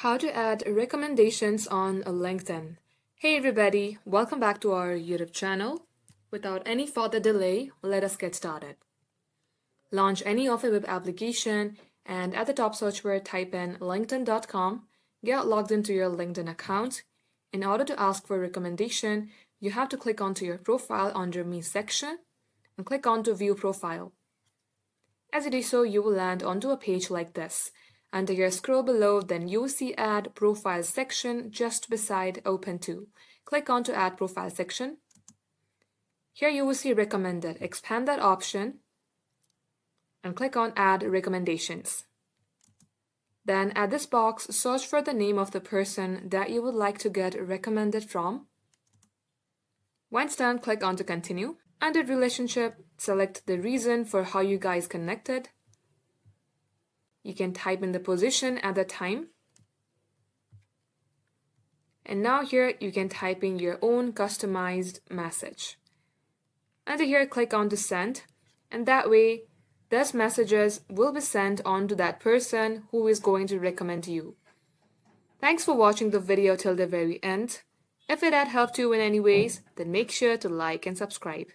How to add recommendations on LinkedIn. Hey everybody, welcome back to our YouTube channel. Without any further delay, let us get started. Launch any of your web application and at the top search bar type in linkedin.com. Get logged into your LinkedIn account. In order to ask for a recommendation, you have to click onto your profile under Me section and click on to View Profile. As you do so, you will land onto a page like this. Under your scroll below, then you will see Add Profile section just beside Open To. Click on to Add Profile section. Here you will see Recommended. Expand that option and click on Add Recommendations. Then at this box, search for the name of the person that you would like to get recommended from. Once done, click on to Continue. Under Relationship, select the reason for how you guys connected. You can type in the position at the time. And now here you can type in your own customized message. Under here, click on to Send. And that way, those messages will be sent on to that person who is going to recommend you. Thanks for watching the video till the very end. If it had helped you in any ways, then make sure to like and subscribe.